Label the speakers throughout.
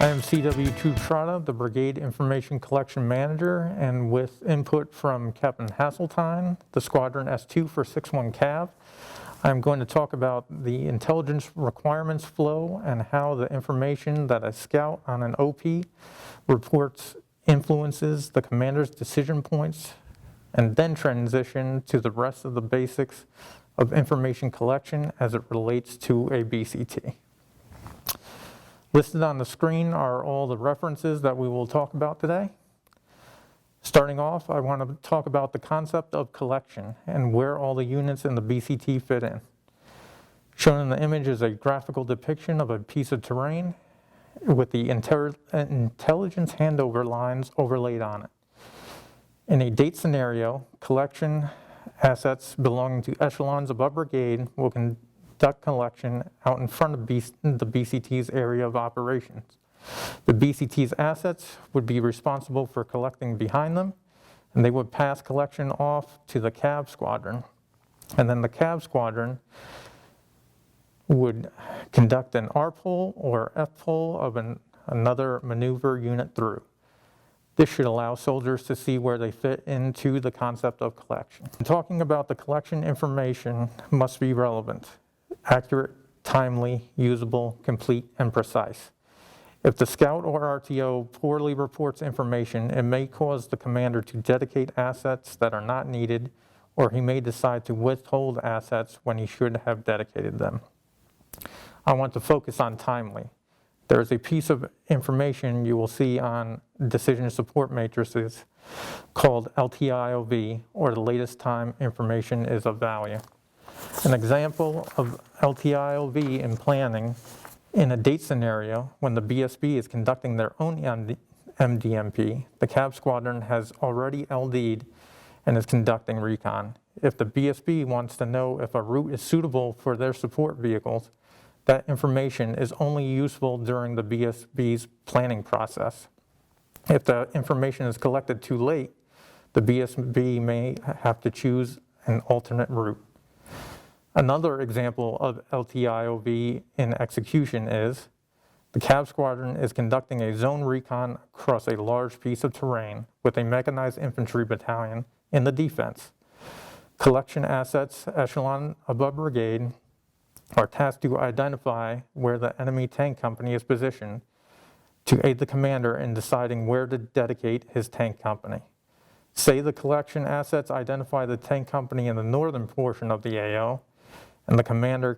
Speaker 1: I am CW2 Trotta, the Brigade Information Collection Manager, and with input from Captain Hasseltine, the Squadron S2 for 6-1 Cav, I'm going to talk about the intelligence requirements flow and how the information that a scout on an OP reports influences the commander's decision points, and then transition to the rest of the basics of information collection as it relates to a BCT. Listed on the screen are all the references that we will talk about today. Starting off, I want to talk about the concept of collection and where all the units in the BCT fit in. Shown in the image is a graphical depiction of a piece of terrain with the intelligence handover lines overlaid on it. In a date scenario, collection assets belonging to echelons above brigade will conduct collection out in front of the BCT's area of operations. The BCT's assets would be responsible for collecting behind them, and they would pass collection off to the CAV squadron. And then the CAV squadron would conduct an R-pull or F-pull of another maneuver unit through. This should allow soldiers to see where they fit into the concept of collection. Talking about the collection information must be relevant, accurate, timely, usable, complete, and precise. If the scout or RTO poorly reports information, it may cause the commander to dedicate assets that are not needed, or he may decide to withhold assets when he should have dedicated them. I want to focus on timely. There is a piece of information you will see on decision support matrices called LTIOV, or the latest time information is of value. An example of LTIOV in planning in a date scenario when the BSB is conducting their own MDMP, the CAV squadron has already LD'd and is conducting recon. If the BSB wants to know if a route is suitable for their support vehicles, that information is only useful during the BSB's planning process. If the information is collected too late, the BSB may have to choose an alternate route. Another example of LTIOV in execution is the CAV squadron is conducting a zone recon across a large piece of terrain with a mechanized infantry battalion in the defense. Collection assets echelon above brigade are tasked to identify where the enemy tank company is positioned to aid the commander in deciding where to dedicate his tank company. Say the collection assets identify the tank company in the northern portion of the AO, and the commander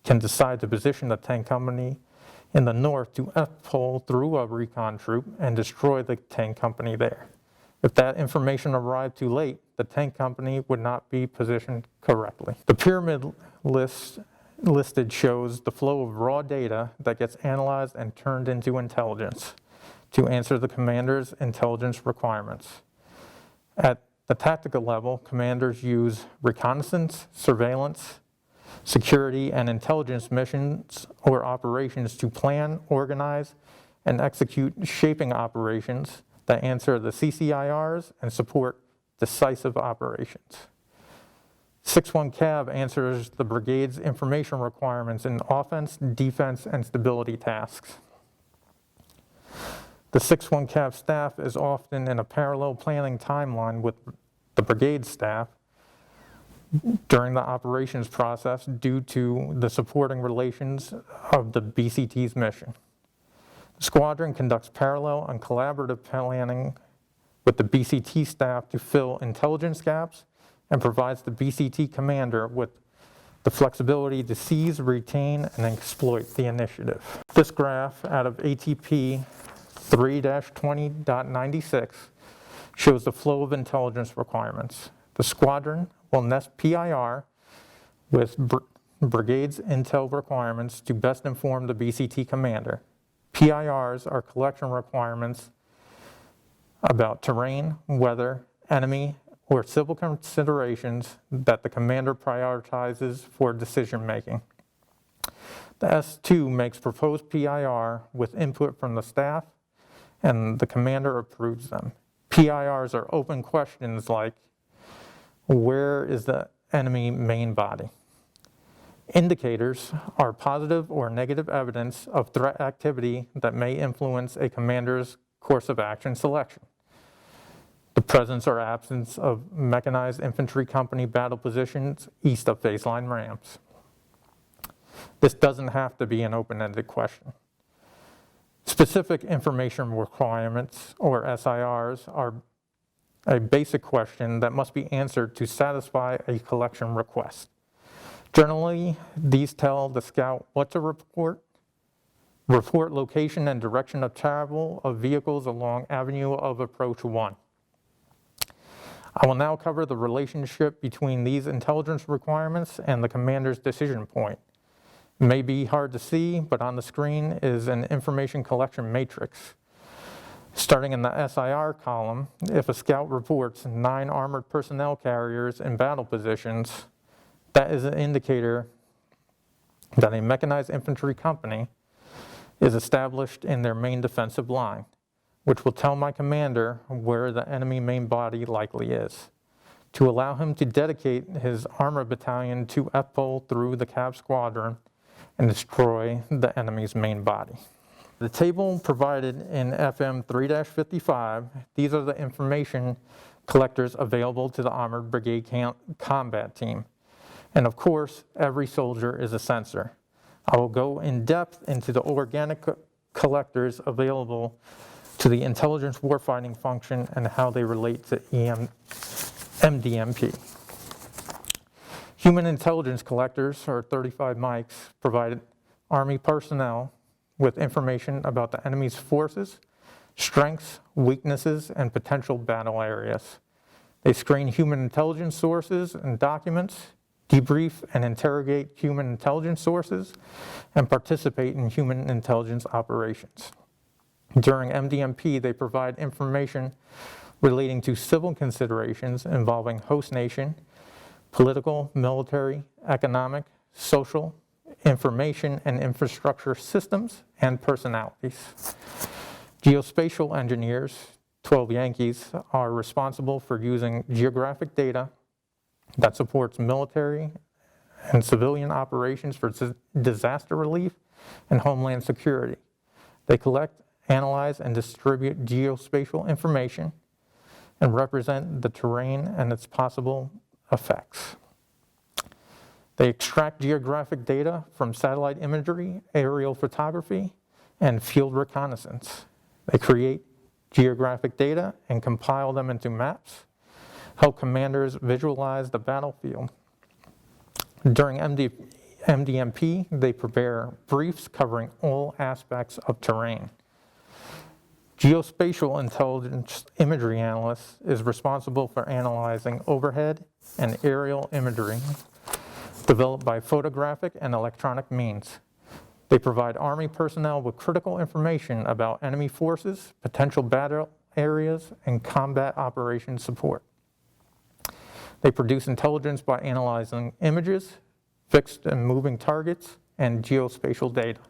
Speaker 1: can decide to position the tank company in the north to F-pull through a recon troop and destroy the tank company there. If that information arrived too late, the tank company would not be positioned correctly. The pyramid listed shows the flow of raw data that gets analyzed and turned into intelligence to answer the commander's intelligence requirements. At the tactical level, commanders use reconnaissance, surveillance, security, and intelligence missions or operations to plan, organize, and execute shaping operations that answer the CCIRs and support decisive operations. 6-1 Cav answers the brigade's information requirements in offense, defense, and stability tasks. The 6-1 Cav staff is often in a parallel planning timeline with the brigade staff during the operations process due to the supporting relations of the BCT's mission. The squadron conducts parallel and collaborative planning with the BCT staff to fill intelligence gaps and provides the BCT commander with the flexibility to seize, retain, and exploit the initiative. This graph out of ATP 3-20.96 shows the flow of intelligence requirements. The squadron will nest PIR with brigade's intel requirements to best inform the BCT commander. PIRs are collection requirements about terrain, weather, enemy, or civil considerations that the commander prioritizes for decision making. The S2 makes proposed PIR with input from the staff, and the commander approves them. PIRs are open questions like, where is the enemy main body? Indicators are positive or negative evidence of threat activity that may influence a commander's course of action selection. The presence or absence of mechanized infantry company battle positions east of baseline ramps. This doesn't have to be an open-ended question. Specific information requirements, or SIRs, are a basic question that must be answered to satisfy a collection request. Generally, these tell the scout what to report location and direction of travel of vehicles along Avenue of Approach 1. I will now cover the relationship between these intelligence requirements and the commander's decision point. It may be hard to see, but on the screen is an information collection matrix. Starting in the SIR column, if a scout reports 9 armored personnel carriers in battle positions, that is an indicator that a mechanized infantry company is established in their main defensive line, which will tell my commander where the enemy main body likely is, to allow him to dedicate his armor battalion to FPOL through the Cav Squadron and destroy the enemy's main body. The table provided in FM 3-55, these are the information collectors available to the Armored Brigade Combat Team. And of course, every soldier is a sensor. I will go in depth into the organic collectors available to the intelligence warfighting function and how they relate to MDMP. Human intelligence collectors, or 35 mics, provide Army personnel with information about the enemy's forces, strengths, weaknesses, and potential battle areas. They screen human intelligence sources and documents, debrief and interrogate human intelligence sources, and participate in human intelligence operations. During MDMP, they provide information relating to civil considerations involving host nation, political, military, economic, social, information and infrastructure systems, and personalities. Geospatial engineers, 12 Yankees, are responsible for using geographic data that supports military and civilian operations for disaster relief and homeland security. They collect, analyze, and distribute geospatial information and represent the terrain and its possible effects. They extract geographic data from satellite imagery, aerial photography, and field reconnaissance. They create geographic data and compile them into maps, help commanders visualize the battlefield. During MDMP, they prepare briefs covering all aspects of terrain. Geospatial intelligence imagery analyst is responsible for analyzing overhead and aerial imagery developed by photographic and electronic means. They provide Army personnel with critical information about enemy forces, potential battle areas, and combat operations support. They produce intelligence by analyzing images, fixed and moving targets, and geospatial data.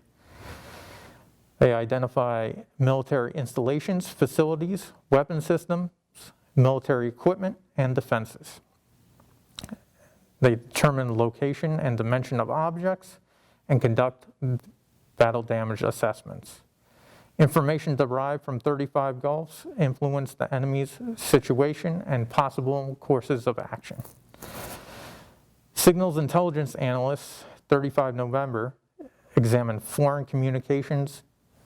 Speaker 1: They identify military installations, facilities, weapon systems, military equipment, and defenses. They determine location and dimension of objects and conduct battle damage assessments. Information derived from 35 Gulfs influence the enemy's situation and possible courses of action. Signals intelligence analysts, 35 November, examine foreign communications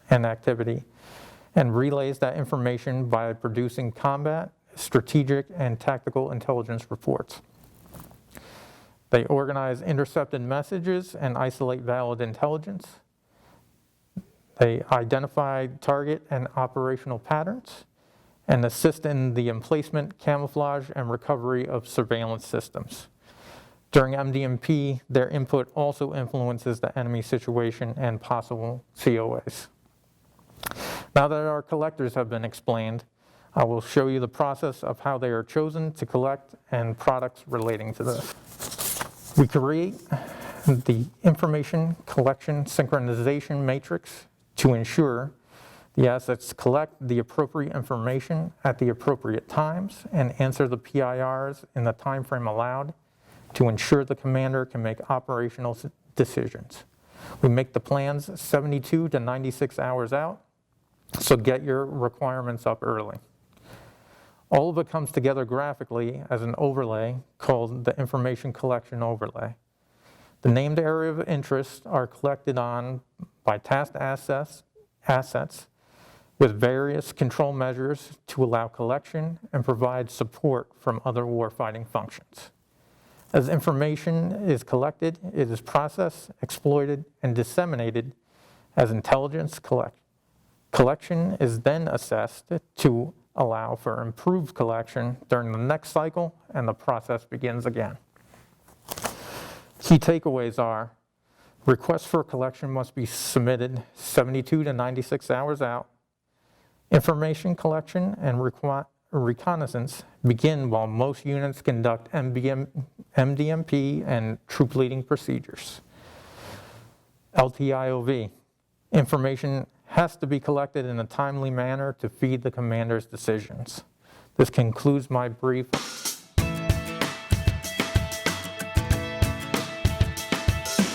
Speaker 1: and activity and relays that information by producing combat, strategic, and tactical intelligence reports. They organize intercepted messages and isolate valid intelligence. They identify target and operational patterns and assist in the emplacement, camouflage, and recovery of surveillance systems. During MDMP, their input also influences the enemy situation and possible COAs. Now that our collectors have been explained, I will show you the process of how they are chosen to collect and products relating to this. We create the information collection synchronization matrix to ensure the assets collect the appropriate information at the appropriate times and answer the PIRs in the time frame allowed to ensure the commander can make operational decisions. We make the plans 72 to 96 hours out, so get your requirements up early. All of it comes together graphically as an overlay called the Information Collection Overlay. The named area of interest are collected on by tasked assets with various control measures to allow collection and provide support from other warfighting functions. As information is collected, it is processed, exploited, and disseminated as intelligence collection is then assessed to allow for improved collection during the next cycle, and the process begins again. Key takeaways are: requests for collection must be submitted 72 to 96 hours out. Information collection and reconnaissance begin while most units conduct MDMP and troop leading procedures. LTIOV, information has to be collected in a timely manner to feed the commander's decisions. This concludes my brief